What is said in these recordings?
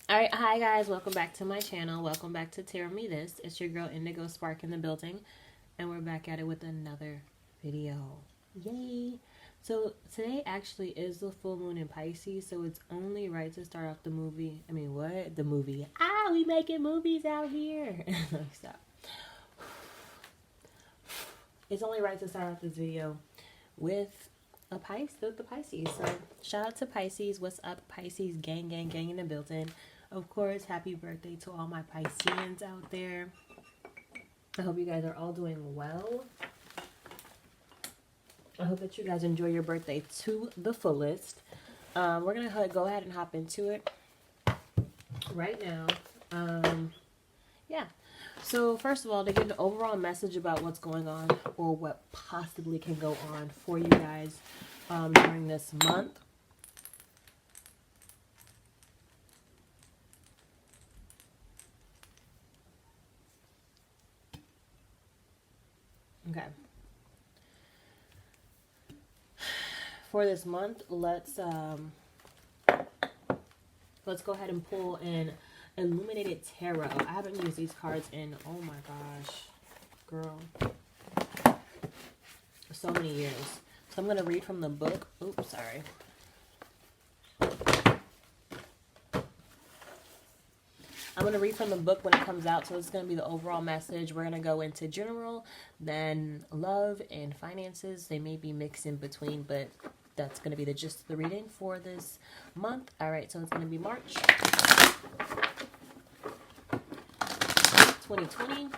All right, hi guys, welcome back to my channel. Welcome back to Tarot Me This. It's your girl Indigo Spark in the building, and we're back at it with another video. Yay! So today actually is the full moon in Pisces, so it's only right to start off the movie. I mean, what? The movie. Ah, we making movies out here. Stop. It's only right to start off this video with the Pisces. So shout out to Pisces. What's up, Pisces? Gang, gang, gang in the building. Of course, happy birthday to all my Pisceans out there. I hope you guys are all doing well. I hope that you guys enjoy your birthday to the fullest. We're going to go ahead and hop into it right now. Yeah. So first of all, to give the overall message about what's going on or what possibly can go on for you guys during this month. Okay. For this month, let's go ahead and pull an Illuminated Tarot. I haven't used these cards in, oh my gosh, girl, so many years. So I'm going to read from the book. Oops, sorry. I'm going to read from the book when it comes out, so it's going to be the overall message. We're going to go into general, then love and finances. They may be mixed in between, but that's going to be the gist of the reading for this month. All right, so it's going to be March 2020.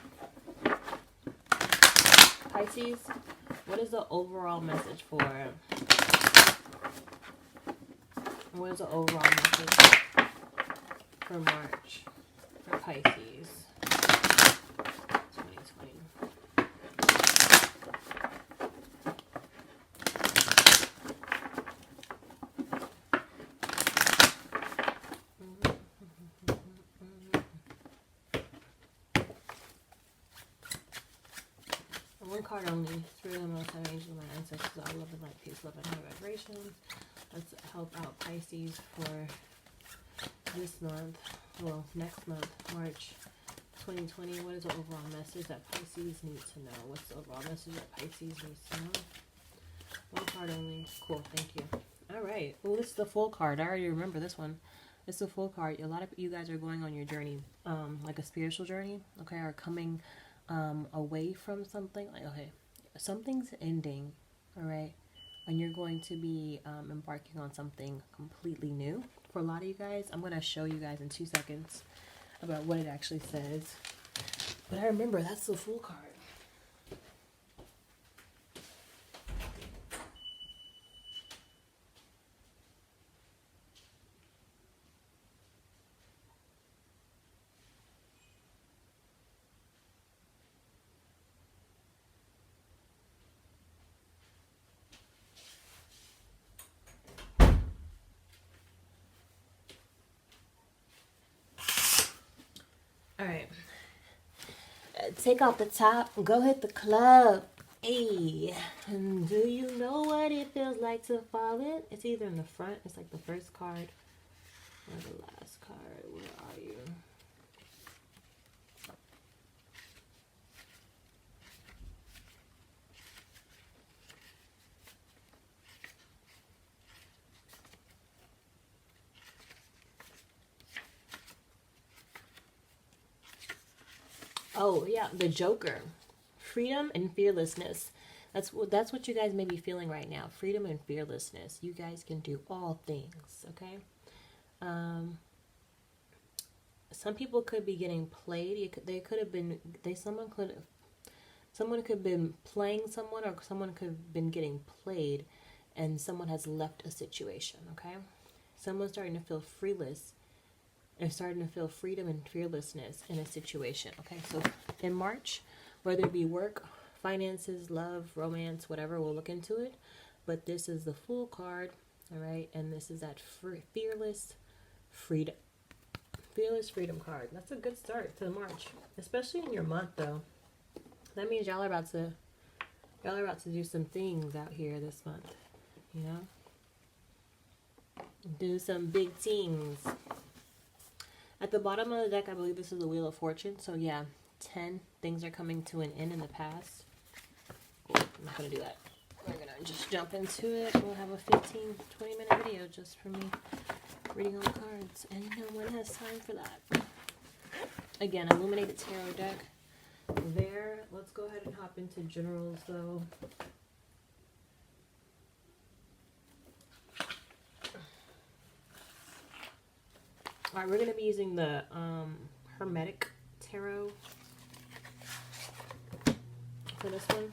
Pisces, what is the overall message for? What is the overall message for March? For Pisces 2020. One card only. Three of the most high angels, my ancestors, all love and light, peace, love, and high vibrations. Let's help out Pisces for this month. Well, next month, March 2020. What is the overall message that Pisces needs to know? What's the overall message that Pisces needs to know? One card only. Cool, thank you. All right. Well, this is the full card. I already remember this one. It's the full card. A lot of you guys are going on your journey, like a spiritual journey, okay, or coming away from something. Like, okay, something's ending, all right, and you're going to be embarking on something completely new. For a lot of you guys, I'm going to show you guys in 2 seconds about what it actually says. But I remember, that's the full card. All right. Take off the top. Go hit the club. Hey, and do you know what it feels like to fall in? It's either in the front. It's like the first card or the last card. Where are you? Oh, yeah, the Joker. Freedom and fearlessness. That's what you guys may be feeling right now. Freedom and fearlessness. You guys can do all things, okay? Some people could be getting played. Someone could have been playing someone, or someone could have been getting played, and someone has left a situation, okay? Someone's starting to feel freeless and starting to feel freedom and fearlessness in a situation, okay? So in March, whether it be work, finances, love, romance, whatever, we'll look into it. But this is the Fool card, all right? And this is that fearless freedom. Fearless freedom card. That's a good start to March, especially in your month, though. That means y'all are about to do some things out here this month, you know? Do some big things. At the bottom of the deck, I believe this is the Wheel of Fortune. So yeah, 10 things are coming to an end in the past. Cool. I'm not going to do that. We're going to just jump into it. We'll have a 15-20 minute video just for me reading all the cards. And no one has time for that. Again, Illuminated Tarot deck. There. Let's go ahead and hop into generals though. Alright, we're going to be using the Hermetic Tarot for this one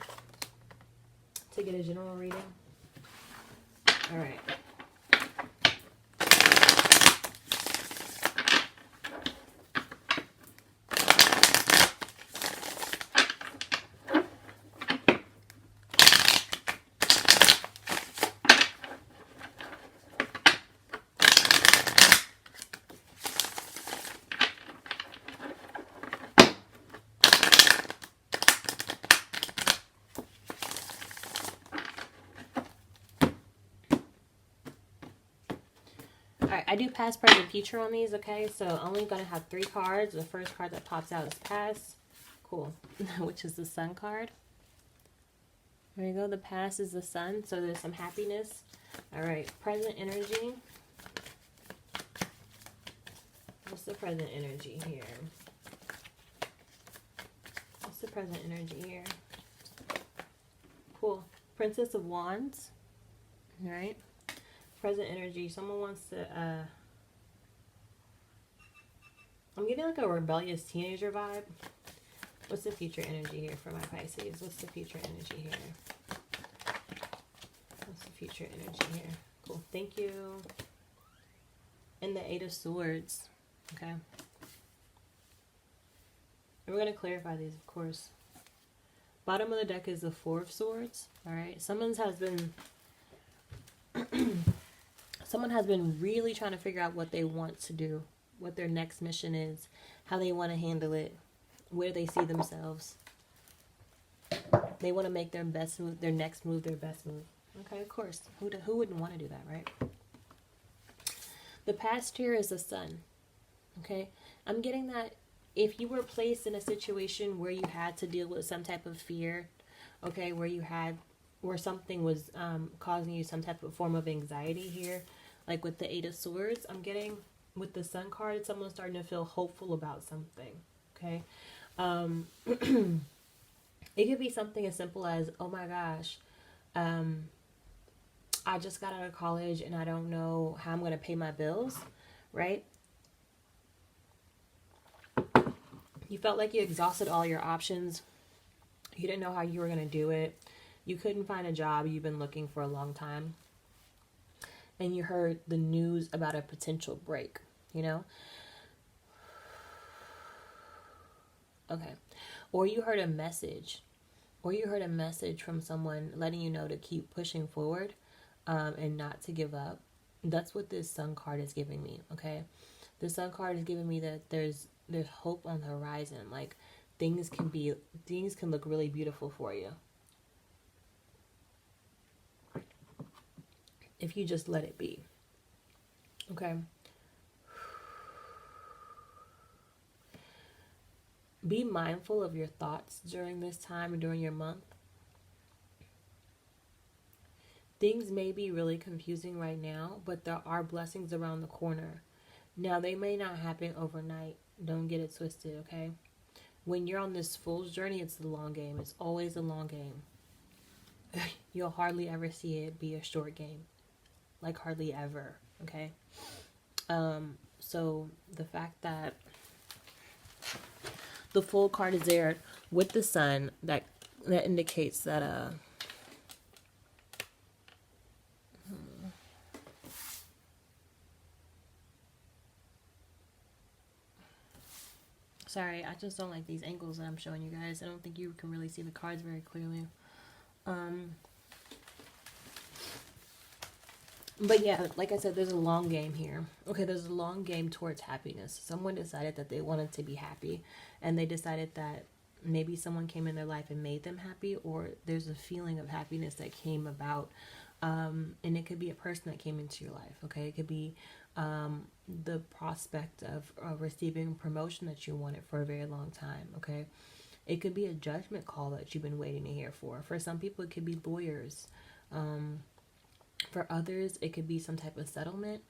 to get a general reading. Alright. Alright, I do past, present, future on these, okay? So only going to have 3 cards. The first card that pops out is past. Cool. Which is the Sun card. There you go. The past is the Sun. So there's some happiness. Alright, present energy. What's the present energy here? What's the present energy here? Cool. Princess of Wands. Alright. Present energy. Someone wants to, I'm getting like a rebellious teenager vibe. What's the future energy here for my Pisces? What's the future energy here? What's the future energy here? Cool. Thank you. And the 8 of Swords. Okay. And we're going to clarify these, of course. Bottom of the deck is the 4 of Swords. Alright. Someone has been really trying to figure out what they want to do, what their next mission is, how they want to handle it, where they see themselves. They want to make their best move, their next move, their best move. Okay, of course. Who wouldn't want to do that, right? The past here is the Sun. Okay, I'm getting that if you were placed in a situation where you had to deal with some type of fear, okay, where something was causing you some type of form of anxiety here, like with the 8 of Swords, I'm getting with the Sun card, someone's starting to feel hopeful about something, okay? It could be something as simple as, oh my gosh, I just got out of college and I don't know how I'm going to pay my bills, right? You felt like you exhausted all your options. You didn't know how you were going to do it. You couldn't find a job you've been looking for a long time. And you heard the news about a potential break, you know? Okay. Or you heard a message. Or you heard a message from someone letting you know to keep pushing forward and not to give up. That's what this Sun card is giving me, okay? The Sun card is giving me that there's hope on the horizon. Like, things can look really beautiful for you. If you just let it be. Okay. Be mindful of your thoughts during this time and during your month. Things may be really confusing right now, but there are blessings around the corner. Now, they may not happen overnight. Don't get it twisted, okay? When you're on this Fool's journey, it's the long game. It's always a long game. You'll hardly ever see it be a short game. Like, hardly ever, okay? So the fact that the Fool card is there with the Sun, that indicates that sorry, I just don't like these angles that I'm showing you guys. I don't think you can really see the cards very clearly. But yeah, like I said, there's a long game here. Okay, there's a long game towards happiness. Someone decided that they wanted to be happy, and they decided that maybe someone came in their life and made them happy, or there's a feeling of happiness that came about. And it could be a person that came into your life, okay? It could be the prospect of receiving promotion that you wanted for a very long time, okay? It could be a judgment call that you've been waiting to hear for. For some people, it could be lawyers. For others, it could be some type of settlement.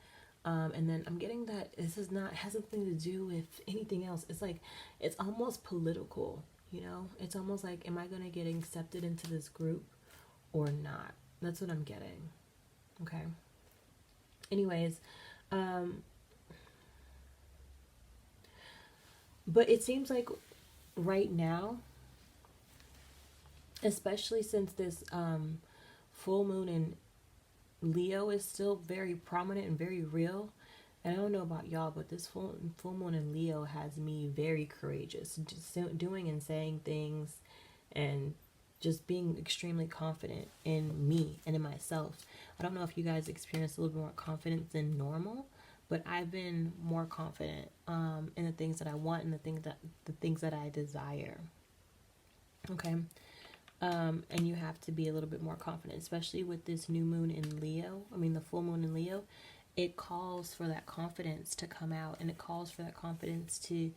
And then I'm getting that this is not, has nothing to do with anything else. It's like, it's almost political, you know? It's almost like, am I going to get accepted into this group or not? That's what I'm getting. Okay. Anyways, but it seems like right now, especially since this full moon in Leo is still very prominent and very real. And I don't know about y'all, but this full moon in Leo has me very courageous, just doing and saying things and just being extremely confident in me and in myself. I don't know if you guys experience a little bit more confidence than normal, but I've been more confident in the things that I want and the things that I desire. Okay. And you have to be a little bit more confident, especially with this new moon in Leo. I mean, the full moon in Leo, it calls for that confidence to come out, and it calls for that confidence to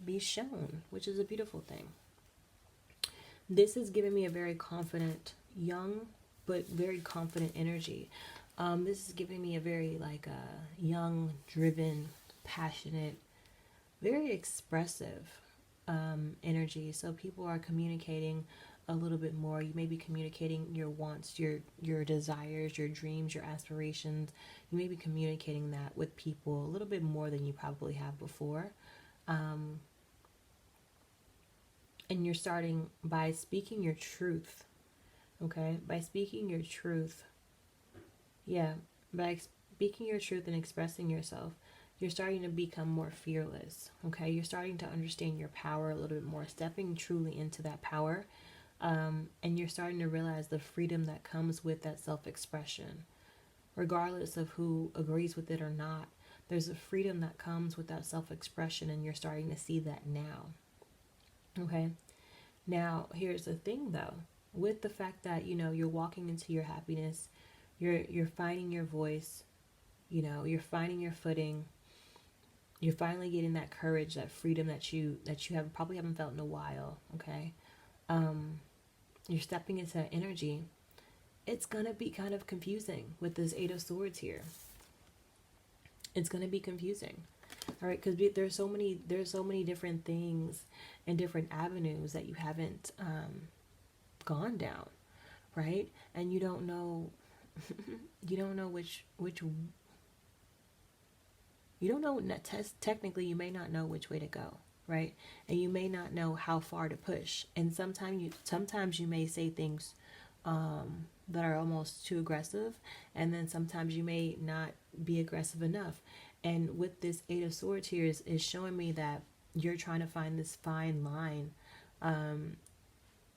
be shown, which is a beautiful thing. This is giving me a very confident, young, but very confident energy. This is giving me a very like young, driven, passionate, very expressive energy. So people are communicating a little bit more. You may be communicating your wants, your desires, your dreams, your aspirations. You may be communicating that with people a little bit more than you probably have before. And you're starting by speaking your truth. Okay? By speaking your truth. Yeah. By speaking your truth and expressing yourself, you're starting to become more fearless. Okay? You're starting to understand your power a little bit more, stepping truly into that power. And you're starting to realize the freedom that comes with that self-expression. Regardless of who agrees with it or not, there's a freedom that comes with that self-expression, and you're starting to see that now. Okay? Now, here's the thing though. With the fact that, you know, you're walking into your happiness, you're finding your voice, you know, you're finding your footing, you're finally getting that courage, that freedom that you probably haven't felt in a while, okay? You're stepping into that energy. It's gonna be kind of confusing with this Eight of Swords here. It's gonna be confusing, all right? Because there's so many different things and different avenues that you haven't gone down, right? And you don't know, you don't know which. You don't know. Technically, you may not know which way to go, right? And you may not know how far to push. And sometimes you may say things that are almost too aggressive, and then sometimes you may not be aggressive enough. And with this Eight of Swords here is showing me that you're trying to find this fine line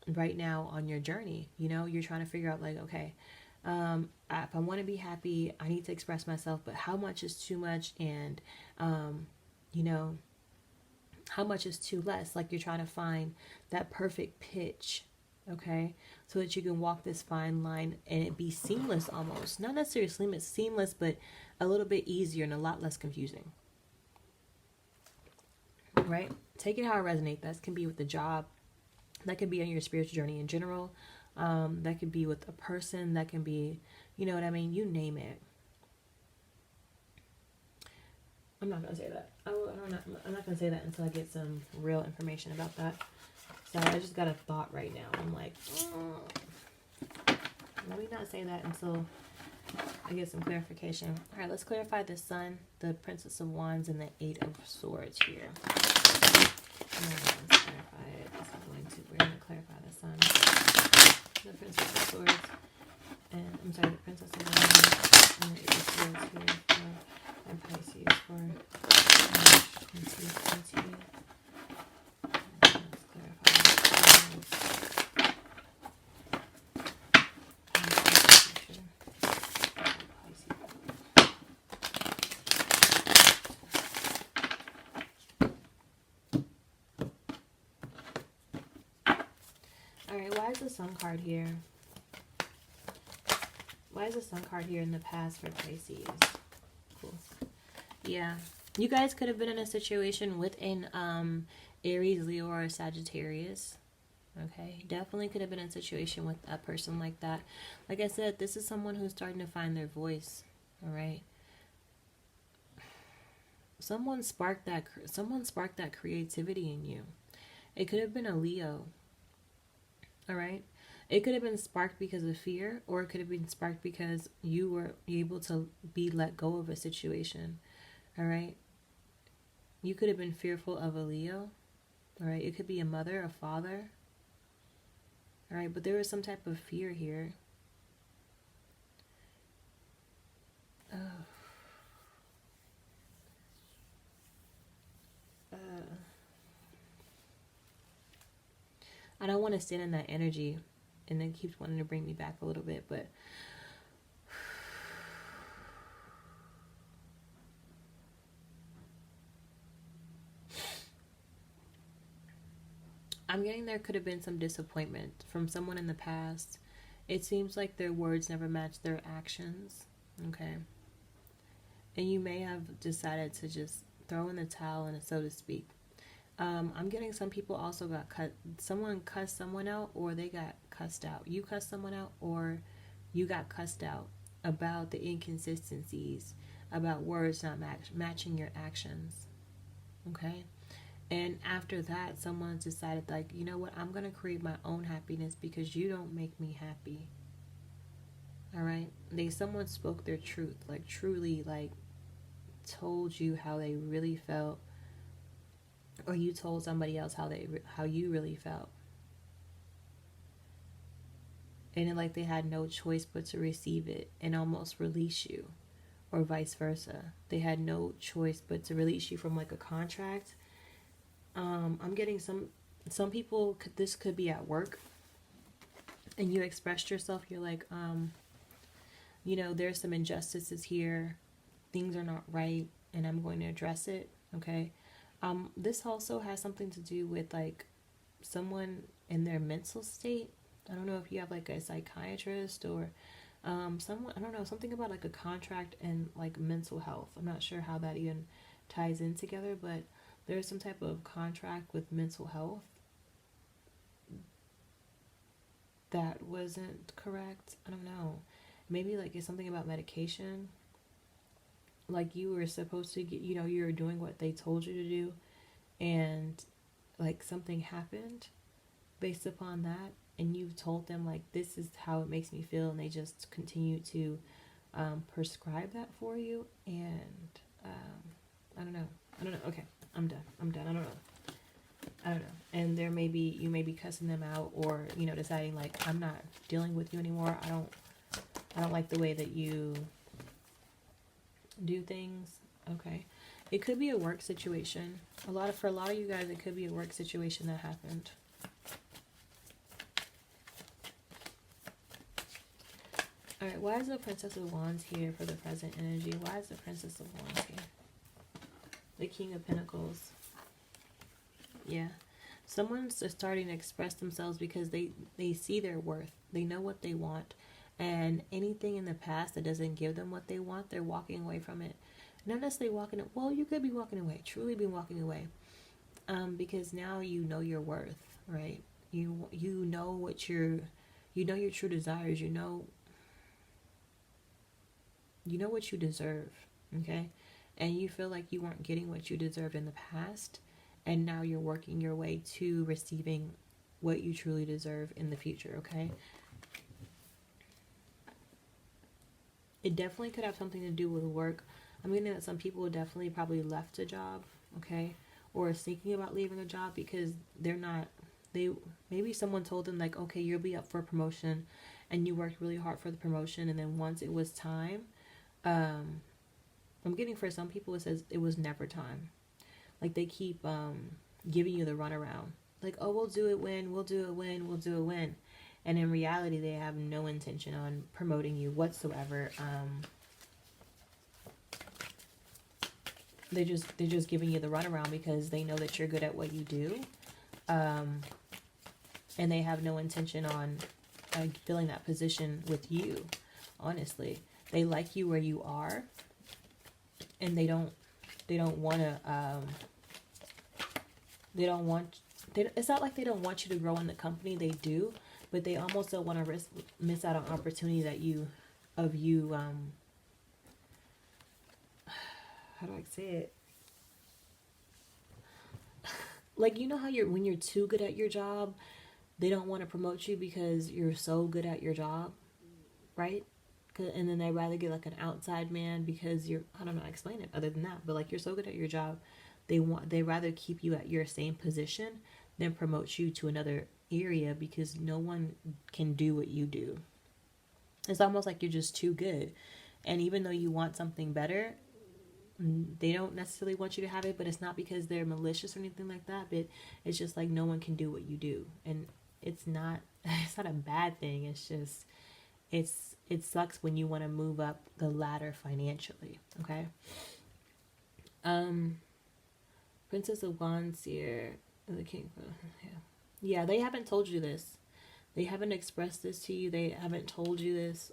right now on your journey. You know, you're trying to figure out like, okay, if I want to be happy, I need to express myself, but how much is too much? And, you know, how much is too less? Like you're trying to find that perfect pitch, okay? So that you can walk this fine line and it be seamless almost. Not necessarily seamless, but a little bit easier and a lot less confusing, right? Take it how it resonates. That can be with the job. That could be on your spiritual journey in general. That could be with a person. That can be, you know what I mean? You name it. I'm not going to say that. I'm not going to say that until I get some real information about that. So I just got a thought right now. I'm like, let me not say that until I get some clarification. All right, let's clarify the Sun, the Princess of Wands, and the Eight of Swords here. Let's clarify it. We're going to clarify the Sun, the Princess of Swords, and I'm sorry, the Princess of Wands, and the Eight of Swords here, and Pisces for March 2020. Let's clarify. Alright, why is the Sun card here? Why is the Sun card here in the past for Pisces? Yeah. You guys could have been in a situation with an Aries, Leo, or a Sagittarius. Okay. Definitely could have been in a situation with a person like that. Like I said, this is someone who's starting to find their voice. All right. Someone sparked that creativity in you. It could have been a Leo. All right. It could have been sparked because of fear, or it could have been sparked because you were able to be let go of a situation. All right. You could have been fearful of a Leo. All right. It could be a mother, a father. All right. But there was some type of fear here. I don't want to stand in that energy, and it keeps wanting to bring me back a little bit, but I'm getting there could have been some disappointment from someone in the past. It seems like their words never match their actions. Okay. And you may have decided to just throw in the towel, and so to speak. I'm getting some people also got cut. Someone cussed someone out, or they got cussed out. You cussed someone out, or you got cussed out about the inconsistencies, about words not matching your actions. Okay? And after that, someone decided, like, you know what? I'm going to create my own happiness because you don't make me happy. All right? Someone spoke their truth, like, truly, like, told you how they really felt, or you told somebody else how you really felt, and like they had no choice but to receive it and almost release you, or vice versa. They had no choice but to release you from like a contract. I'm getting some people, this could be at work, and you expressed yourself. You're like, you know, there's some injustices here, things are not right, and I'm going to address it. Okay. This also has something to do with like someone in their mental state. I don't know if you have like a psychiatrist or someone, I don't know, something about like a contract and like mental health. I'm not sure how that even ties in together, but there's some type of contract with mental health that wasn't correct. I don't know. Maybe like it's something about medication. Like you were supposed to get, you know, you were doing what they told you to do, and like something happened based upon that, and you've told them like this is how it makes me feel, and they just continue to prescribe that for you. And I don't know. Okay, I'm done. I don't know. And there may be, you may be cussing them out, or you know, deciding like, I'm not dealing with you anymore. I don't like the way that you do things. Okay. It could be a work situation. For a lot of you guys, it could be a work situation that happened. Alright, why is the Princess of Wands here for the present energy? Why is the Princess of Wands here? The King of Pentacles. Yeah. Someone's just starting to express themselves because they see their worth. They know what they want. And anything in the past that doesn't give them what they want, they're walking away from it. Not necessarily walking, well, you could be walking away, truly be walking away. Because now you know your worth, right? You know what you know your true desires, you know what you deserve, okay? And you feel like you weren't getting what you deserved in the past, and now you're working your way to receiving what you truly deserve in the future, okay? It definitely could have something to do with work. I'm getting that some people definitely probably left a job, okay? Or thinking about leaving a job because maybe someone told them like, okay, you'll be up for a promotion, and you worked really hard for the promotion, and then once it was time, I'm getting for some people it says it was never time. Like they keep giving you the runaround. Like, oh, we'll do it when. And in reality, they have no intention on promoting you whatsoever. They're just giving you the runaround because they know that you're good at what you do. And they have no intention on filling that position with you, honestly. They like you where you are, and they don't They don't want to, they don't want, it's not like they don't want you to grow in the company. They do, but they almost don't want to miss out on opportunities that how do I say it? Like, you know how when you're too good at your job, they don't want to promote you because you're so good at your job, right? And then they rather get like an outside man because I don't know how to explain it other than that, but like, you're so good at your job, they rather keep you at your same position than promote you to another area because no one can do what you do. It's almost like you're just too good. And even though you want something better, they don't necessarily want you to have it, but it's not because they're malicious or anything like that, but it's just like no one can do what you do. And it's not a bad thing. It's just it sucks when you want to move up the ladder financially, okay? Princess of Wands here, the King. Yeah, they haven't told you this. They haven't expressed this to you. They haven't told you this.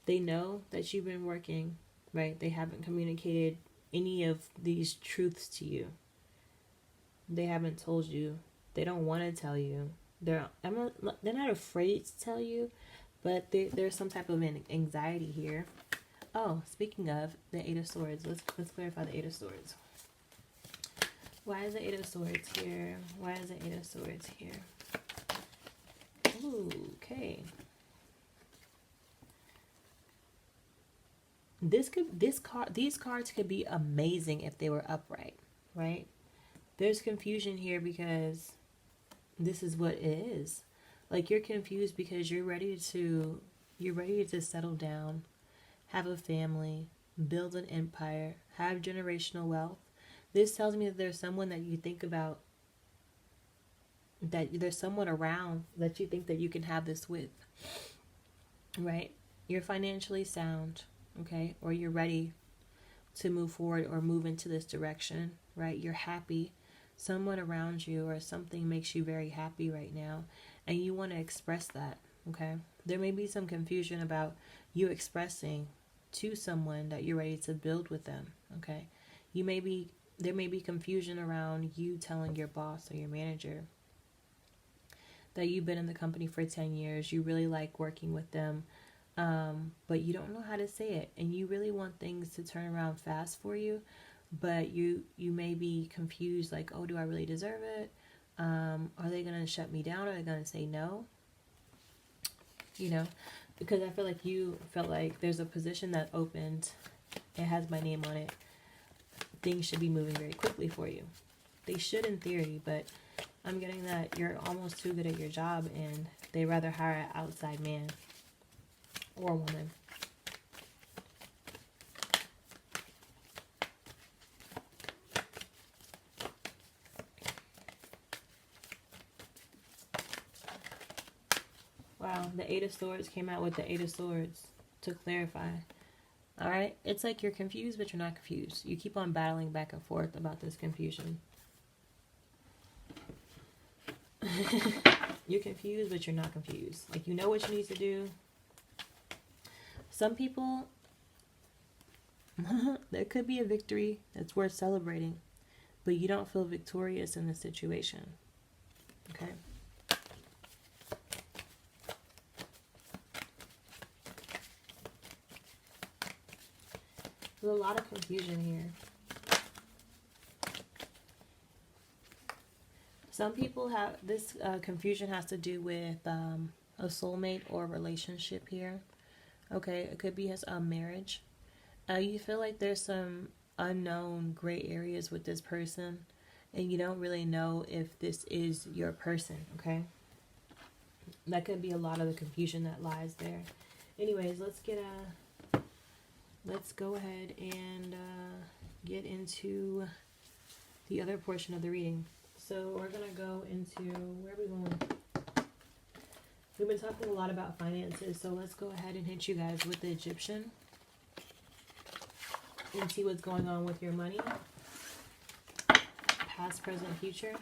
They know that you've been working, right? They haven't communicated any of these truths to you. They haven't told you. They don't want to tell you. They're not afraid to tell you, but there's some type of anxiety here. Oh, speaking of the Eight of Swords, let's clarify the Eight of Swords. Why is the Eight of Swords here? Why is the Eight of Swords here? Ooh, okay. These cards could be amazing if they were upright, right? There's confusion here because this is what it is. Like, you're confused because you're ready to settle down, have a family, build an empire, have generational wealth. This tells me that there's someone that you think about, that there's someone around that you think that you can have this with, right? You're financially sound, okay? Or you're ready to move forward or move into this direction, right? You're happy. Someone around you or something makes you very happy right now, and you want to express that, okay? There may be some confusion about you expressing to someone that you're ready to build with them, okay? There may be confusion around you telling your boss or your manager that you've been in the company for 10 years, you really like working with them, but you don't know how to say it, and you really want things to turn around fast for you, but you may be confused, like, oh, do I really deserve it? Are they going to shut me down? Are they going to say no? You know, because I feel like you felt like there's a position that opened, it has my name on it. Things should be moving very quickly for you. They should in theory, but I'm getting that you're almost too good at your job and they rather hire an outside man or woman. Wow, the Eight of Swords came out with the Eight of Swords to clarify. Alright, it's like you're confused, but you're not confused. You keep on battling back and forth about this confusion. You're confused, but you're not confused. Like, you know what you need to do. Some people, there could be a victory that's worth celebrating, but you don't feel victorious in the situation. Okay? There's a lot of confusion here. Some people have this confusion has to do with a soulmate or relationship here. Okay, it could be a marriage. You feel like there's some unknown gray areas with this person, and you don't really know if this is your person. Okay, that could be a lot of the confusion that lies there. Anyways, let's go ahead and get into the other portion of the reading. So we're going to go into, where are we going? We've been talking a lot about finances, so let's go ahead and hit you guys with the Egyptian and see what's going on with your money. Past, present, future.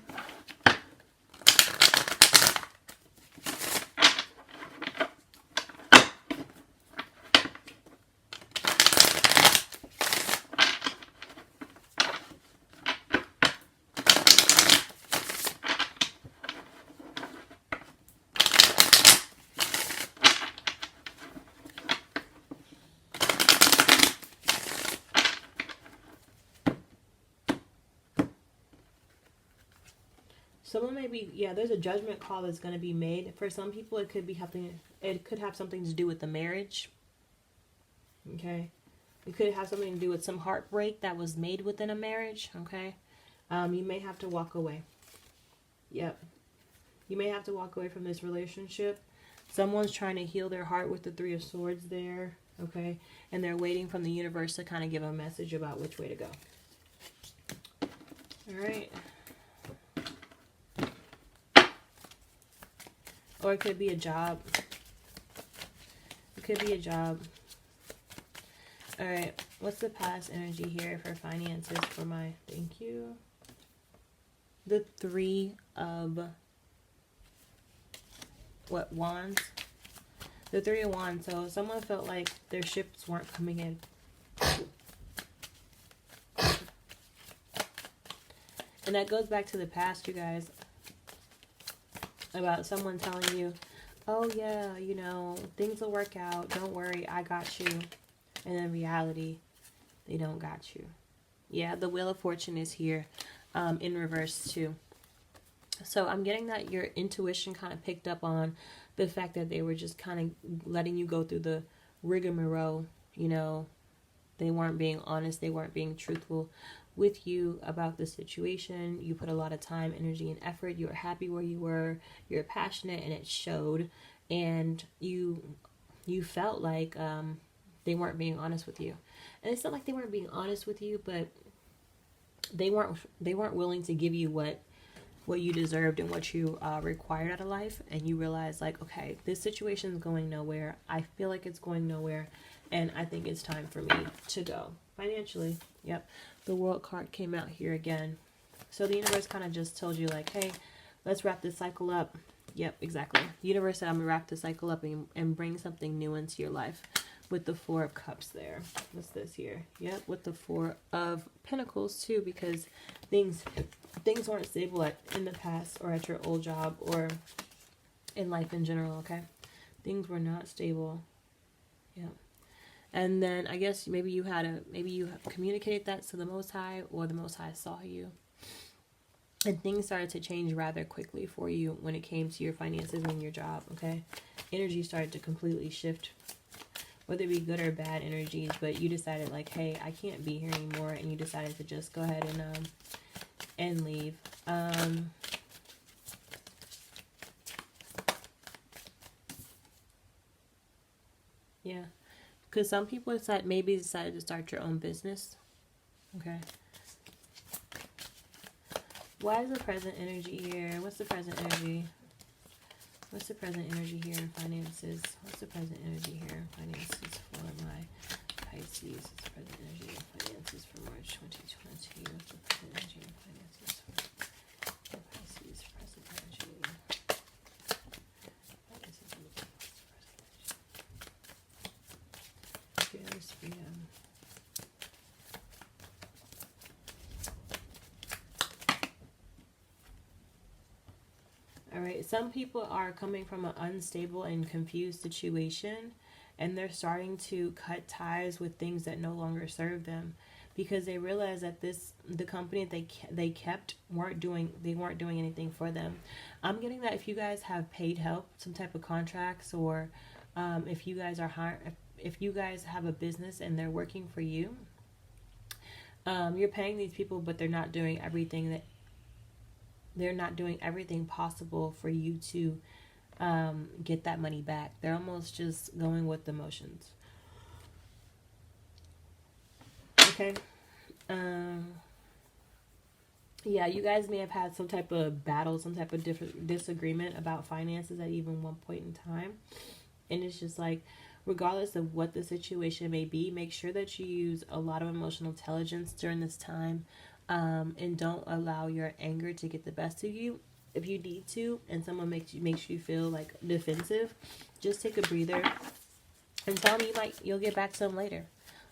someone may be, yeah, there's a judgment call that's going to be made. For some people, it could have something to do with the marriage. Okay. It could have something to do with some heartbreak that was made within a marriage. Okay. You may have to walk away. Yep. You may have to walk away from this relationship. Someone's trying to heal their heart with the Three of Swords there. Okay. And they're waiting from the universe to kind of give a message about which way to go. All right. Or it could be a job. It could be a job. All right. What's the past energy here for finances for my... Thank you. The Three of... What? Wands? The Three of Wands. So someone felt like their ships weren't coming in. And that goes back to the past, you guys. About someone telling you, oh yeah, you know, things will work out. Don't worry, I got you. And in reality, they don't got you. Yeah, the Wheel of Fortune is here in reverse too. So I'm getting that your intuition kind of picked up on the fact that they were just kind of letting you go through the rigmarole. You know, they weren't being honest. They weren't being truthful with you about the situation. You put a lot of time, energy, and effort. You were happy where you were. You're passionate, and it showed. And you felt like they weren't being honest with you. And it's not like they weren't being honest with you, but they weren't willing to give you what you deserved and what you required out of life. And you realize, like, okay, this situation is going nowhere. I feel like it's going nowhere, and I think it's time for me to go financially. Yep. The World card came out here again. So the universe kind of just told you, like, hey, let's wrap this cycle up. Yep, exactly. The universe said, I'm going to wrap the cycle up and bring something new into your life. With the Four of Cups there. What's this here? Yep, with the Four of Pentacles too, because things weren't stable in the past, or at your old job, or in life in general, okay? Things were not stable. Yeah. And then I guess maybe you communicated that to the Most High, or the Most High saw you. And things started to change rather quickly for you when it came to your finances and your job, okay? Energy started to completely shift, whether it be good or bad energies, but you decided, like, hey, I can't be here anymore, and you decided to just go ahead and leave. Yeah, because some people decided to start your own business. Okay. Why is the present energy here? What's the present energy? What's the present energy here in finances? What's the present energy here in finances for my Pisces? What's the present energy in finances for March 2020? What's the present energy in finances for Pisces? Present energy. Fearless freedom. Alright, some people are coming from an unstable and confused situation, and they're starting to cut ties with things that no longer serve them, because they realize that the company they kept weren't doing anything for them. I'm getting that if you guys have paid help, some type of contracts, or if you guys have a business and they're working for you, you're paying these people, but they're not doing everything possible for you to get that money back. They're almost just going with the motions. Okay. Yeah, you guys may have had some type of battle, some type of disagreement about finances at even one point in time. And it's just like, regardless of what the situation may be, make sure that you use a lot of emotional intelligence during this time. And don't allow your anger to get the best of you. If you need to, and someone makes you feel like defensive, just take a breather and tell them you'll get back to them later.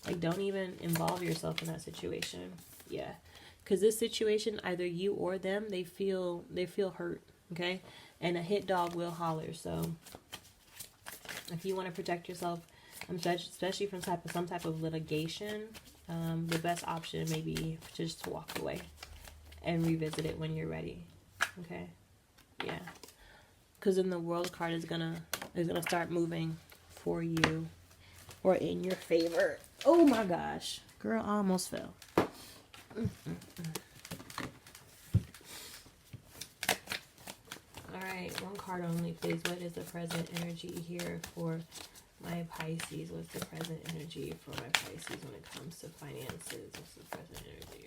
Like, don't even involve yourself in that situation. Yeah, because this situation, either you or them, they feel hurt. Okay, and a hit dog will holler. So if you want to protect yourself, especially from some type of litigation, the best option may be just to walk away and revisit it when you're ready. Okay. Yeah. Because then the World card is gonna start moving for you or in your favor. Oh my gosh. Girl, I almost fell. Alright, one card only, please. What is the present energy here for my Pisces? What's the present energy for my Pisces when it comes to finances? What's the present energy?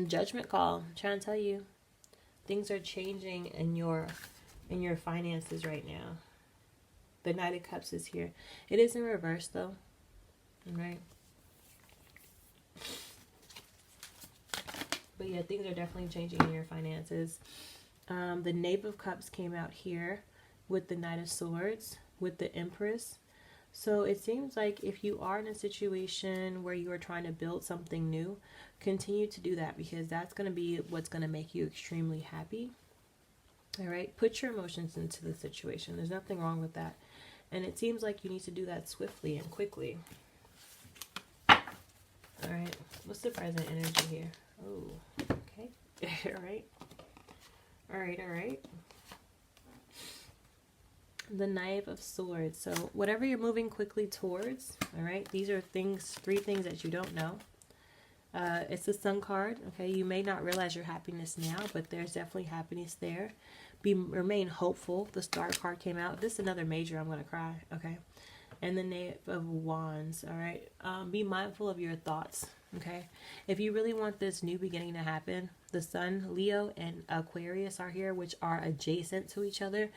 Judgment call. I'm trying to tell you, things are changing in your finances right now. The Knight of Cups is here. It is in reverse though. Right? But yeah, things are definitely changing in your finances. The Knave of Cups came out here with the Knight of Swords, with the Empress. So it seems like if you are in a situation where you are trying to build something new, continue to do that, because that's going to be what's going to make you extremely happy. All right, put your emotions into the situation. There's nothing wrong with that. And it seems like you need to do that swiftly and quickly. All right, what's the present energy here? Oh, okay. All right. All right, all right. The Knight of Swords. So whatever you're moving quickly towards, all right, these are three things that you don't know. It's the Sun card. Okay, you may not realize your happiness now, but there's definitely happiness there. Remain hopeful. The Star card came out. This is another major. I'm gonna cry. Okay, and the Knave of Wands. All right. Be mindful of your thoughts. Okay, if you really want this new beginning to happen, the Sun, Leo, and Aquarius are here, which are adjacent to each other.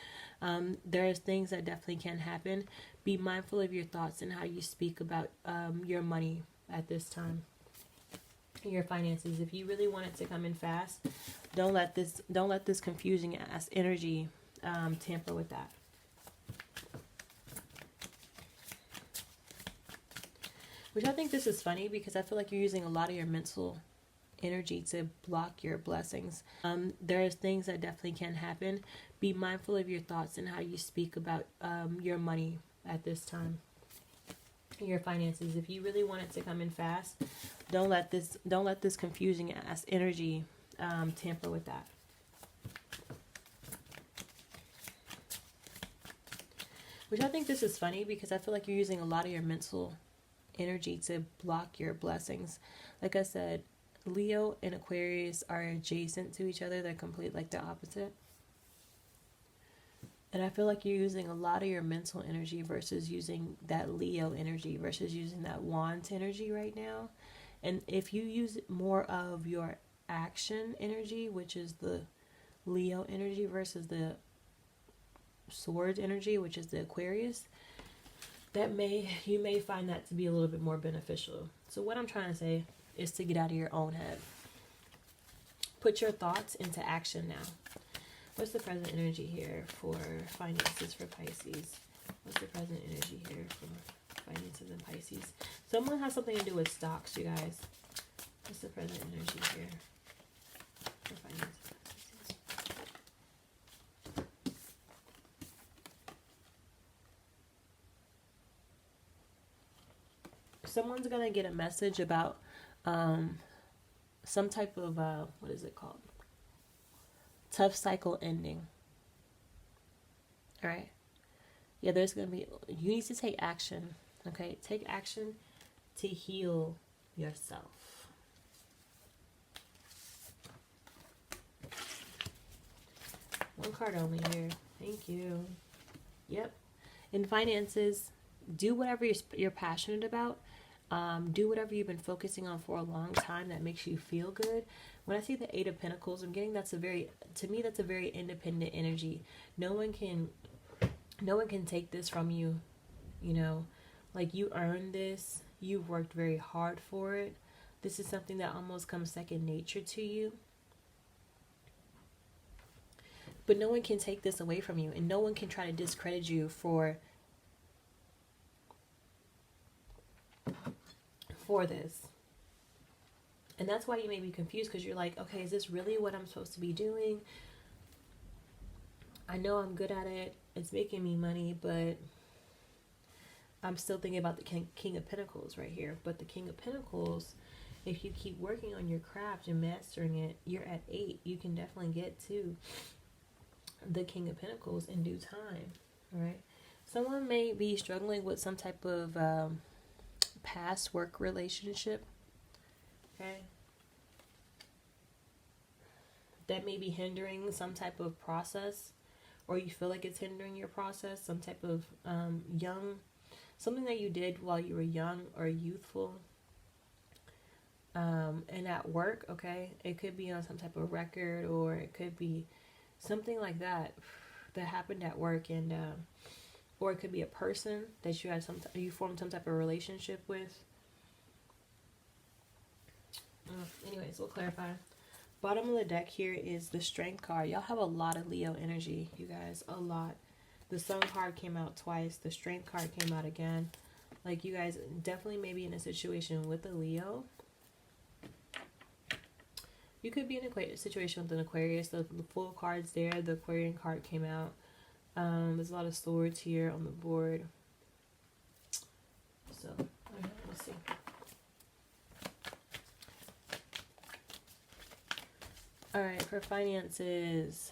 There's things that definitely can happen. Be mindful of your thoughts and how you speak about your money at this time, your finances. If you really want it to come in fast, don't let this confusing ass energy tamper with that. Which I think this is funny, because I feel like you're using a lot of your mental energy to block your blessings. There's things that definitely can happen. Be mindful of your thoughts and how you speak about your money at this time, your finances. If you really want it to come in fast, don't let this confusing ass energy tamper with that. Which I think this is funny, because I feel like you're using a lot of your mental energy to block your blessings. Like I said, Leo and Aquarius are adjacent to each other. They're complete, like the opposite. And I feel like you're using a lot of your mental energy versus using that Leo energy, versus using that Wands energy right now. And if you use more of your action energy, which is the Leo energy, versus the Swords energy, which is the Aquarius, you may find that to be a little bit more beneficial. So what I'm trying to say is to get out of your own head. Put your thoughts into action now. What's the present energy here for finances for Pisces? What's the present energy here for finances and Pisces? Someone has something to do with stocks, you guys. What's the present energy here for finances? Someone's going to get a message about some type of, what is it called? Tough cycle ending. All right. Yeah, there's going to be, you need to take action. Okay. Take action to heal yourself. One card only here. Thank you. Yep. In finances, do whatever you're passionate about. Do whatever you've been focusing on for a long time that makes you feel good. When I see the Eight of Pentacles, I'm getting that's a very independent energy. No one can take this from you. You know, like, you earned this. You've worked very hard for it. This is something that almost comes second nature to you. But no one can take this away from you, and no one can try to discredit you for this. And that's why you may be confused, because you're like, okay, is this really what I'm supposed to be doing? I know I'm good at it. It's making me money, but I'm still thinking about the King of Pentacles right here. But the King of Pentacles if you keep working on your craft and mastering it, you're at 8. You can definitely get to the King of Pentacles in due time, right? Someone may be struggling with some type of past work relationship, okay? That may be hindering some type of process, or you feel like it's hindering your process, some type of something that you did while you were young or youthful. And at work, okay, it could be on some type of record, or it could be something like that happened at work, and or it could be a person that you formed some type of relationship with. Anyways, we'll clarify. Bottom of the deck here is the Strength card. Y'all have a lot of Leo energy, you guys, a lot. The Sun card came out twice. The Strength card came out again. Like, you guys definitely may be in a situation with a Leo. You could be in a situation with an Aquarius. The full card's there. The Aquarian card came out. There's a lot of swords here on the board. So, let's see. Alright, for finances,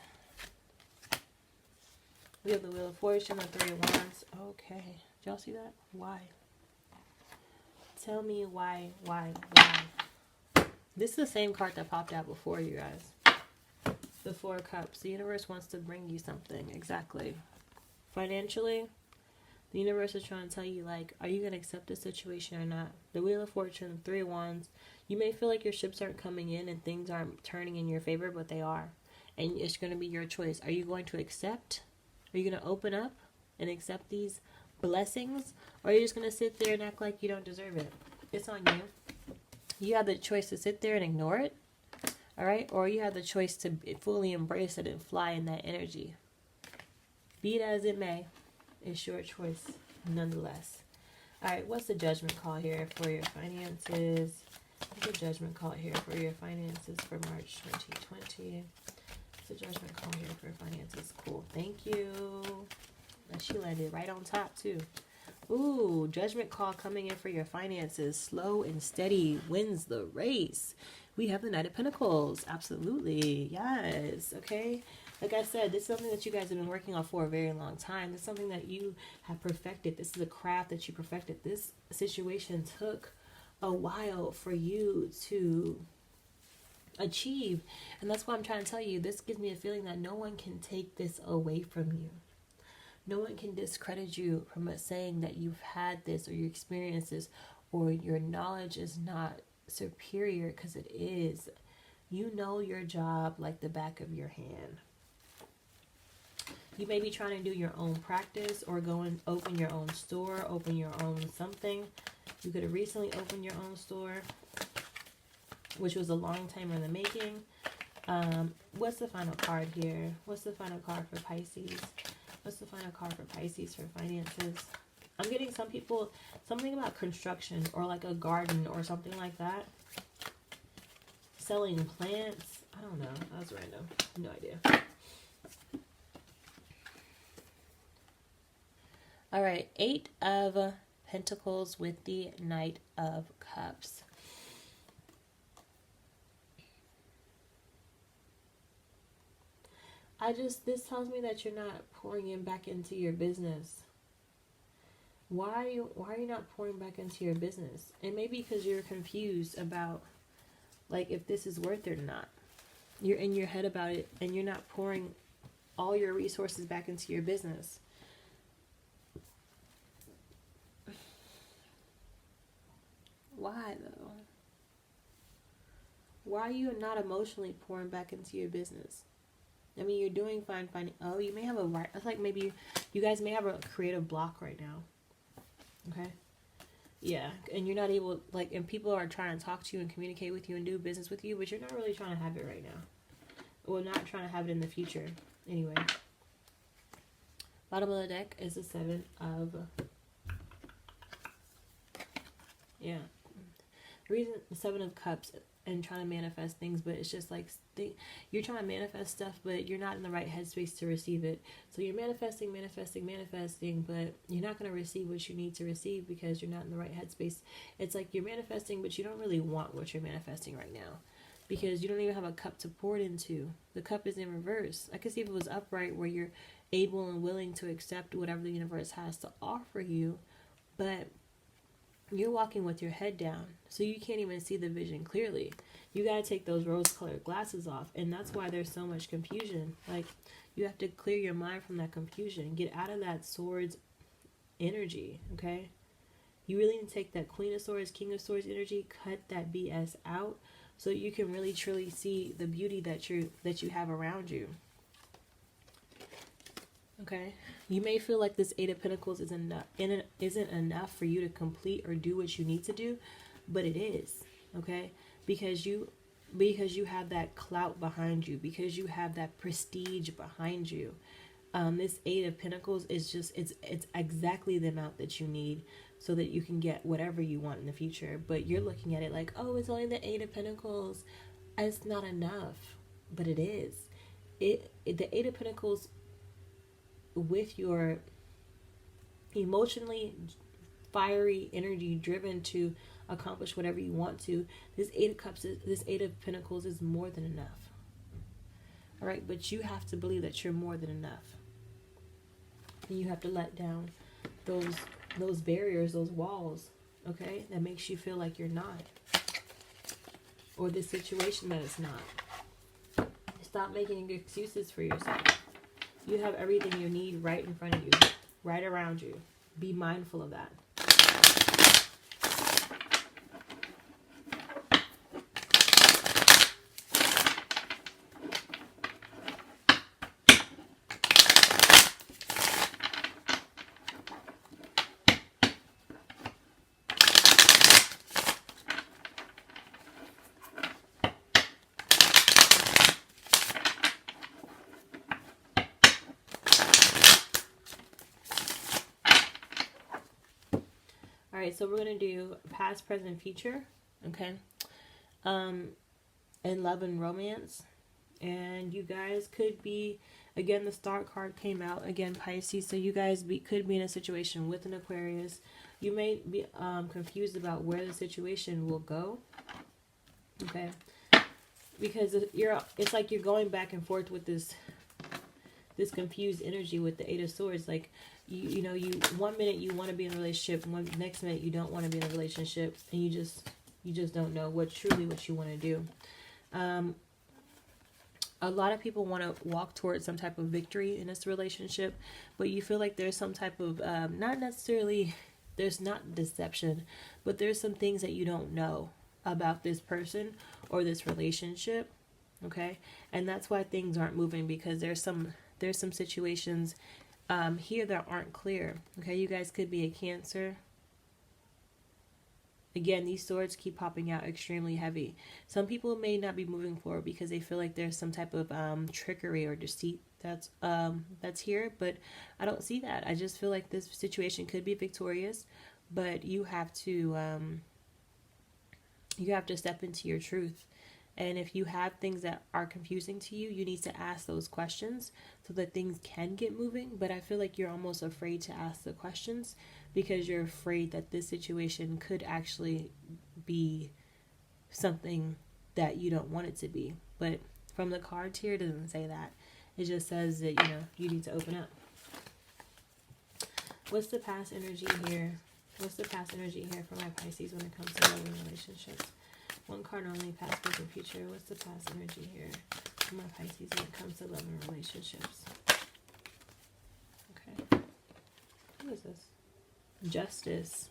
we have the Wheel of Fortune, the Three of Wands. Okay. Did y'all see that? Why? Tell me why? This is the same card that popped out before, you guys. The Four of Cups. The universe wants to bring you something. Exactly. Financially, the universe is trying to tell you, like, are you going to accept this situation or not? The Wheel of Fortune, Three of Wands. You may feel like your ships aren't coming in and things aren't turning in your favor, but they are. And it's going to be your choice. Are you going to accept? Are you going to open up and accept these blessings? Or are you just going to sit there and act like you don't deserve it? It's on you. You have the choice to sit there and ignore it. Alright? Or you have the choice to fully embrace it and fly in that energy. Be it as it may. It's your choice nonetheless. Alright, what's the judgment call here for your finances? What's the judgment call here for your finances for March 2020? What's the judgment call here for finances? Cool. Thank you. And she landed right on top too. Ooh, judgment call coming in for your finances. Slow and steady wins the race. We have the Knight of Pentacles. Absolutely. Yes. Okay. Like I said, this is something that you guys have been working on for a very long time. This is something that you have perfected. This is a craft that you perfected. This situation took a while for you to achieve. And that's why I'm trying to tell you, this gives me a feeling that no one can take this away from you. No one can discredit you from saying that you've had this or you experienced this or your knowledge is not superior, because it is. You know your job like the back of your hand. You may be trying to do your own practice or go and open your own store, open your own something. You could have recently opened your own store, which was a long time in the making. What's the final card here? What's the final card for Pisces? What's the final card for Pisces for finances? I'm getting some people, something about construction or like a garden or something like that. Selling plants. I don't know. That was random. No idea. All right. 8 of Pentacles with the Knight of Cups. This tells me that you're not pouring in back into your business. Why are you not pouring back into your business? It may be because you're confused about, like, if this is worth it or not. You're in your head about it, and you're not pouring all your resources back into your business. Why, though? Why are you not emotionally pouring back into your business? I mean, you're doing fine. Oh, you may have it's like maybe you guys may have a creative block right now. Okay? Yeah, and you're not able, like, and people are trying to talk to you and communicate with you and do business with you, but you're not really trying to have it right now. Well, not trying to have it in the future. Anyway. Bottom of the deck is the 7 of... Yeah. reason the Seven of Cups and trying to manifest things, but it's just like you're trying to manifest stuff, but you're not in the right headspace to receive it. So you're manifesting, but you're not going to receive what you need to receive because you're not in the right headspace. It's like you're manifesting, but you don't really want what you're manifesting right now because you don't even have a cup to pour it into. The cup is in reverse. I could see if it was upright where you're able and willing to accept whatever the universe has to offer you, but you're walking with your head down, so you can't even see the vision clearly. You got to take those rose-colored glasses off, and that's why there's so much confusion. Like, you have to clear your mind from that confusion. Get out of that swords energy, okay? You really need to take that Queen of Swords, King of Swords energy, cut that BS out so you can really, truly see the beauty that you have around you. Okay, you may feel like this Eight of Pentacles isn't enough for you to complete or do what you need to do, but it is, okay? Because you have that clout behind you, because you have that prestige behind you. This Eight of Pentacles is just, it's exactly the amount that you need so that you can get whatever you want in the future. But you're looking at it like, oh, it's only the Eight of Pentacles. It's not enough, but it is. The Eight of Pentacles, with your emotionally fiery energy driven to accomplish whatever you want to, this Eight of Pentacles is more than enough. All right, but you have to believe that you're more than enough. And you have to let down those barriers, those walls, okay, that makes you feel like you're not, or the situation that it's not. Stop making excuses for yourself. You have everything you need right in front of you, right around you. Be mindful of that. All right, so we're going to do past, present, future, okay? And love and romance. And you guys could be, again, the Star card came out, again, Pisces. So you guys could be in a situation with an Aquarius. You may be confused about where the situation will go, okay? Because it's like you're going back and forth with this confused energy with the Eight of Swords. Like, you know, one minute you want to be in a relationship, next minute you don't want to be in a relationship, and you just don't know what you want to do. A lot of people want to walk towards some type of victory in this relationship, but you feel like there's some type of there's not deception, but there's some things that you don't know about this person or this relationship, okay? And that's why things aren't moving, because there's some situations here that aren't clear, okay? You guys could be a Cancer. Again, these swords keep popping out extremely heavy. Some people may not be moving forward because they feel like there's some type of trickery or deceit that's here, but I don't see that. I just feel like this situation could be victorious, but you have to step into your truth. And if you have things that are confusing to you, you need to ask those questions so that things can get moving. But I feel like you're almost afraid to ask the questions because you're afraid that this situation could actually be something that you don't want it to be. But from the cards here, it doesn't say that. It just says that, you need to open up. What's the past energy here? What's the past energy here for my Pisces when it comes to love and relationships? One card only, past, present, future. What's the past energy here for my Pisces when it comes to love and relationships? Okay. Who is this? Justice.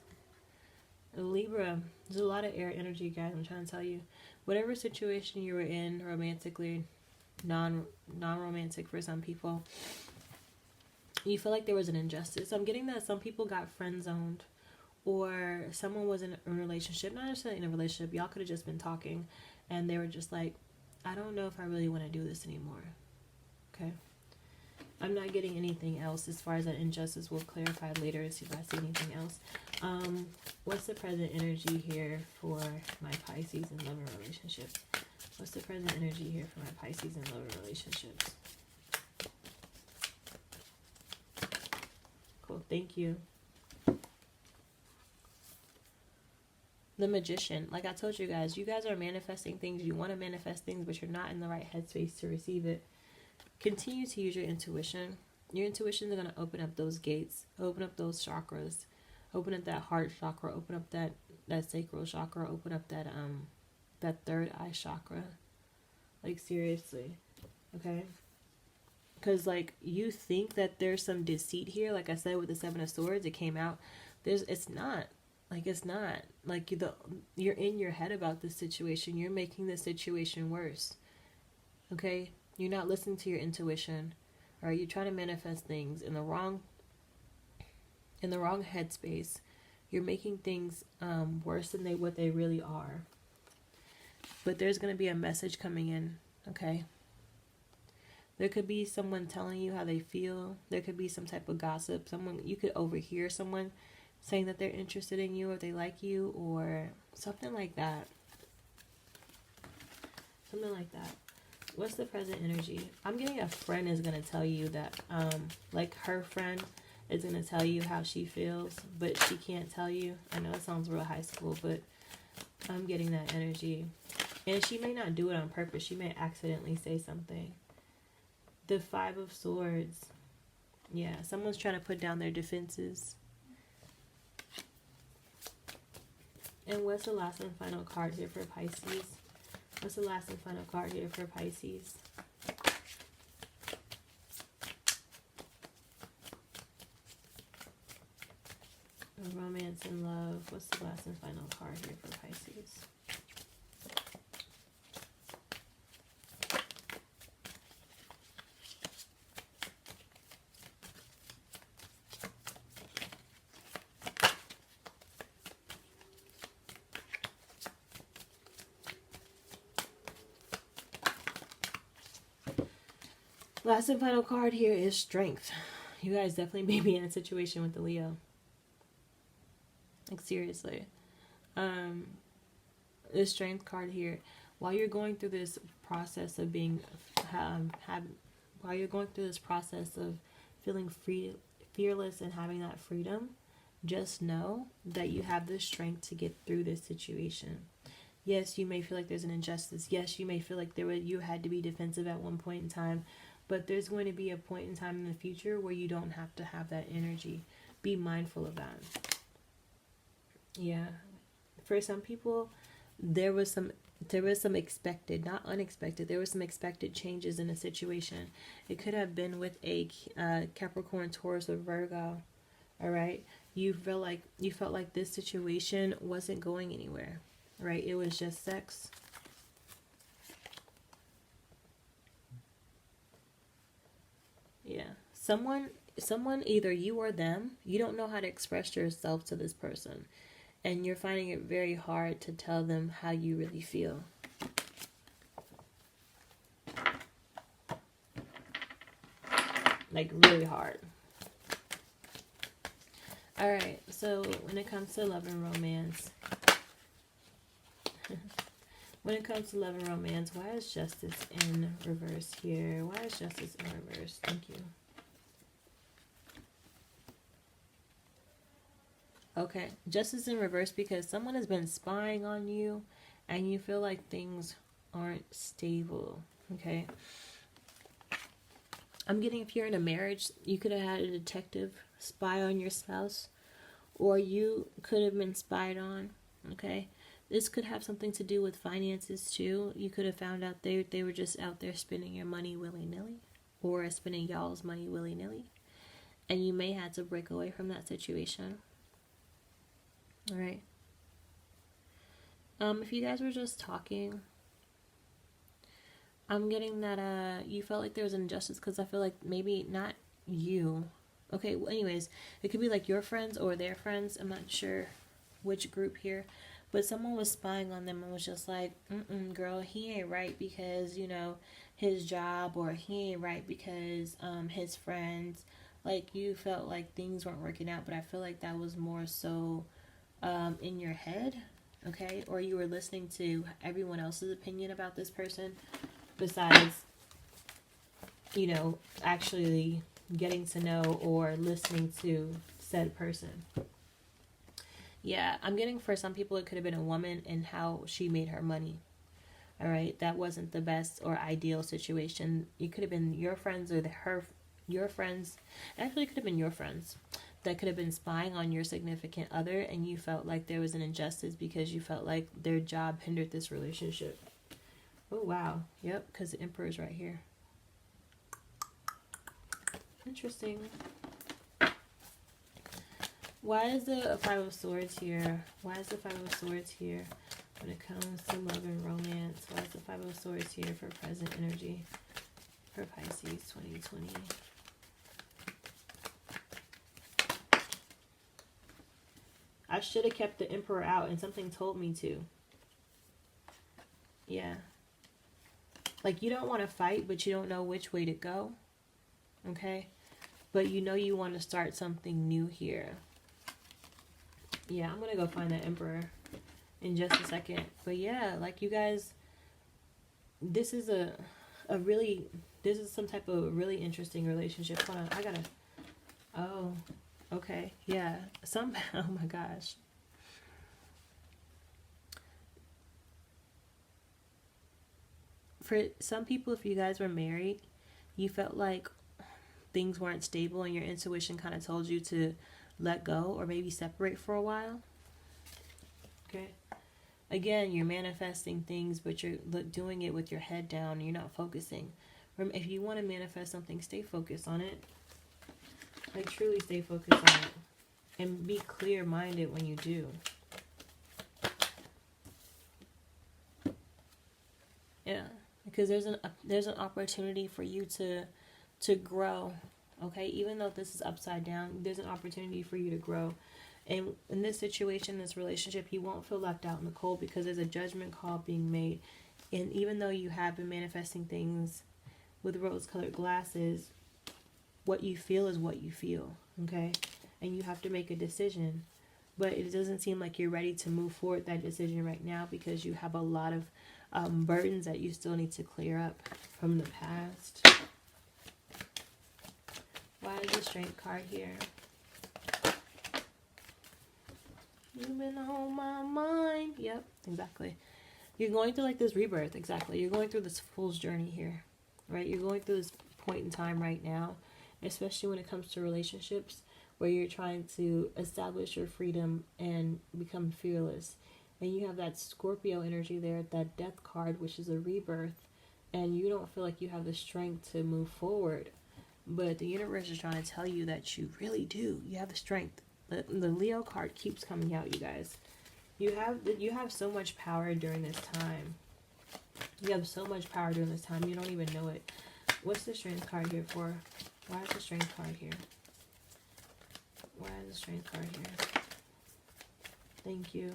A Libra. There's a lot of air energy, guys. I'm trying to tell you. Whatever situation you were in, romantically, non-romantic for some people, you feel like there was an injustice. I'm getting that some people got friend-zoned, or someone was in a relationship, not necessarily in a relationship, y'all could have just been talking, and they were just like, I don't know if I really want to do this anymore, okay? I'm not getting anything else as far as that injustice. Will clarify later to see if I see anything else. What's the present energy here for my Pisces and lover relationships? What's the present energy here for my Pisces and lover relationships? Cool, thank you. The Magician. Like I told you guys are manifesting things. You want to manifest things, but you're not in the right headspace to receive it. Continue to use your intuition. Your intuition is going to open up those gates, open up those chakras, open up that heart chakra, open up that sacral chakra, open up that third eye chakra. Like, seriously. Okay? Because, like, you think that there's some deceit here. Like I said with the Seven of Swords, it came out. It's not. Like, it's not. Like, you're in your head about this situation. You're making this situation worse. Okay? You're not listening to your intuition. Or you're trying to manifest things in the wrong headspace. You're making things worse than what they really are. But there's going to be a message coming in. Okay? There could be someone telling you how they feel. There could be some type of gossip. You could overhear someone saying that they're interested in you or they like you or something like that. Something like that. What's the present energy? I'm getting a friend is going to tell you that, like her friend is going to tell you how she feels, but she can't tell you. I know it sounds real high school, but I'm getting that energy. And she may not do it on purpose. She may accidentally say something. The Five of Swords. Yeah, someone's trying to put down their defenses. And what's the last and final card here for Pisces? What's the last and final card here for Pisces? Romance and love. What's the last and final card here for Pisces? Last and final card here is strength. You guys definitely may be in a situation with the Leo. Like, seriously. The strength card here. While you're going through this process of being, while you're going through this process of feeling fearless and having that freedom, just know that you have the strength to get through this situation. Yes, you may feel like there's an injustice. Yes, you may feel like you had to be defensive at one point in time. But there's going to be a point in time in the future where you don't have to have that energy. Be mindful of that. Yeah. For some people, there was some expected, not unexpected. There was some expected changes in a situation. It could have been with a Capricorn, Taurus, or Virgo. All right. You felt like this situation wasn't going anywhere. Right. It was just sex. Yeah. Someone, either you or them, you don't know how to express yourself to this person. And you're finding it very hard to tell them how you really feel. Like, really hard. Alright, so when it comes to love and romance, why is justice in reverse here? Why is justice in reverse? Thank you. Okay, justice in reverse because someone has been spying on you and you feel like things aren't stable. Okay. I'm getting, if you're in a marriage, you could have had a detective spy on your spouse, or you could have been spied on. Okay. This could have something to do with finances too. You could have found out they were just out there spending your money willy-nilly, or spending y'all's money willy-nilly, and you may have to break away from that situation. All right. If you guys were just talking, I'm getting that you felt like there was an injustice because I feel like maybe not you. Okay, well, anyways, it could be like your friends or their friends. I'm not sure which group here. but someone was spying on them and was just like, girl, he ain't right because, his job, or he ain't right because his friends. Like, you felt like things weren't working out, but I feel like that was more so in your head, okay? Or you were listening to everyone else's opinion about this person besides, actually getting to know or listening to said person. Yeah, I'm getting, for some people it could have been a woman and how she made her money. All right, that wasn't the best or ideal situation. It could have been your friends or your friends. Actually, it could have been your friends that could have been spying on your significant other, and you felt like there was an injustice because you felt like their job hindered this relationship. Oh, wow. Yep, because the Emperor's right here. Interesting. Why is the Five of Swords here? Why is the Five of Swords here when it comes to love and romance? Why is the Five of Swords here for present energy for Pisces 2020? I should have kept the Emperor out, and something told me to. Yeah. Like, you don't want to fight, but you don't know which way to go. Okay? But you want to start something new here. Yeah, I'm going to go find that Emperor in just a second. But yeah, like, you guys, this is this is some type of really interesting relationship. Hold on, I gotta, oh, okay, yeah, oh my gosh. For some people, if you guys were married, you felt like things weren't stable and your intuition kind of told you to let go or maybe separate for a while. Okay. Again, you're manifesting things, but you're doing it with your head down. You're not focusing. If you want to manifest something, stay focused on it. Like, truly stay focused on it. And be clear-minded when you do. Yeah. Because there's an opportunity for you to grow. Okay? Even though this is upside down, there's an opportunity for you to grow. And in this situation, this relationship, you won't feel left out in the cold because there's a judgment call being made. And even though you have been manifesting things with rose-colored glasses, what you feel is what you feel, okay? And you have to make a decision. But it doesn't seem like you're ready to move forward that decision right now because you have a lot of burdens that you still need to clear up from the past. Why is the Strength card here? You've been on my mind. Yep, exactly. You're going through like this rebirth. Exactly. You're going through this fool's journey here, right? You're going through this point in time right now, especially when it comes to relationships where you're trying to establish your freedom and become fearless. And you have that Scorpio energy there, that Death card, which is a rebirth, and you don't feel like you have the strength to move forward. But the universe is trying to tell you that you really do. You have the strength. The Leo card keeps coming out, you guys. You have so much power during this time. You have so much power during this time. You don't even know it. What's the Strength card here for? Why is the Strength card here? Why is the Strength card here? Thank you.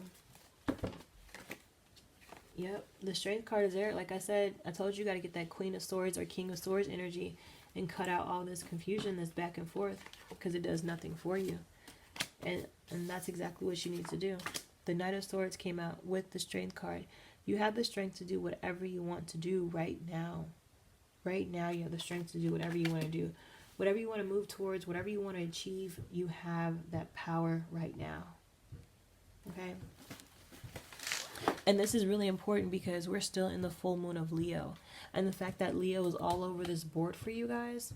Yep, the Strength card is there. Like I said, I told you got to get that Queen of Swords or King of Swords energy and cut out all this confusion, this back and forth, because it does nothing for you. And that's exactly what you need to do. The Knight of Swords came out with the Strength card. You have the strength to do whatever you want to do right now. Right now, you have the strength to do whatever you want to do. Whatever you want to move towards, whatever you want to achieve, you have that power right now. Okay? And this is really important because we're still in the full moon of Leo. And the fact that Leo is all over this board for you guys.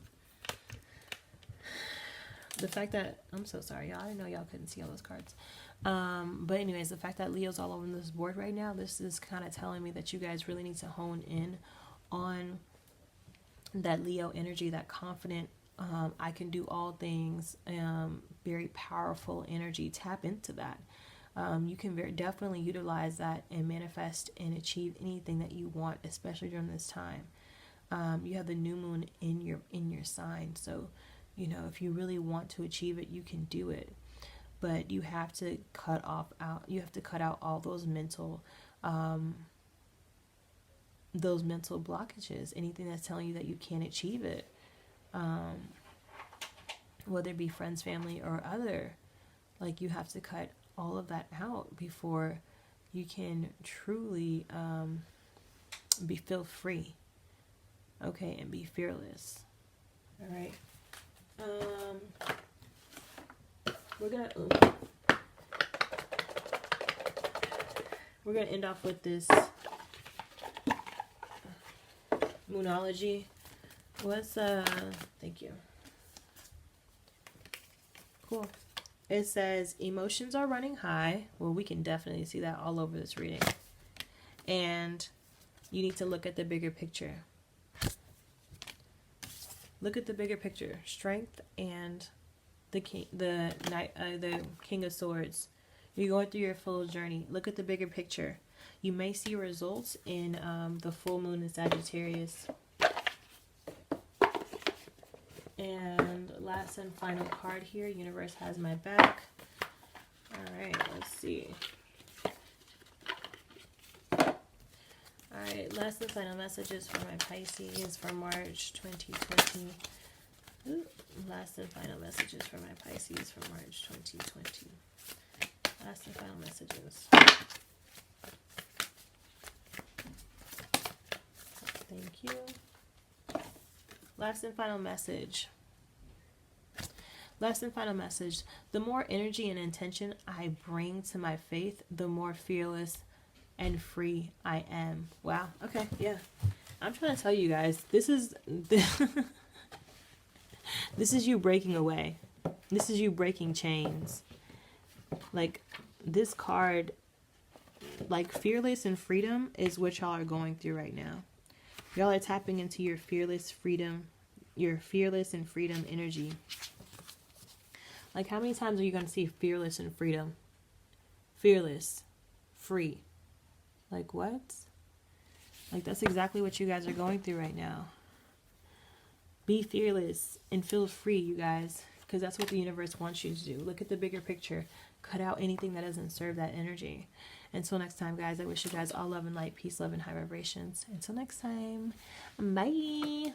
The fact that, I'm so sorry, y'all. I didn't know y'all couldn't see all those cards. But anyways, the fact that Leo's all over this board right now, this is kind of telling me that you guys really need to hone in on that Leo energy, that confident, I can do all things, very powerful energy. Tap into that. You can definitely utilize that and manifest and achieve anything that you want, especially during this time. You have the new moon in your sign, so if you really want to achieve it, you can do it. but you have to cut out all those mental blockages, anything that's telling you that you can't achieve it, whether it be friends, family, or other. Like, you have to cut all of that out before you can truly feel free, okay, and be fearless. All right. We're gonna end off with this Moonology. Thank you. Cool. It says emotions are running high. Well, we can definitely see that all over this reading. And you need to look at the bigger picture. Look at the bigger picture. Strength and the King of Swords. You're going through your full journey. Look at the bigger picture. You may see results in the full moon in Sagittarius. And last and final card here. Universe has my back. Alright, let's see. Alright, last and final messages for my Pisces for March 2020. Ooh, last and final messages for my Pisces for March 2020. Last and final messages. Thank you. Last and final message. Last and final message. The more energy and intention I bring to my faith, the more fearless and free I am. Wow. Okay. Yeah. I'm trying to tell you guys, this is this is you breaking away. This is you breaking chains. Like, this card, like, fearless and freedom is what y'all are going through right now. Y'all are tapping into your fearless freedom, your fearless and freedom energy. Like, how many times are you going to see fearless and freedom? Fearless, free. Like, what? Like, that's exactly what you guys are going through right now. Be fearless and feel free, you guys, because that's what the universe wants you to do. Look at the bigger picture. Cut out anything that doesn't serve that energy. Until next time, guys, I wish you guys all love and light, peace, love, and high vibrations. Until next time, bye.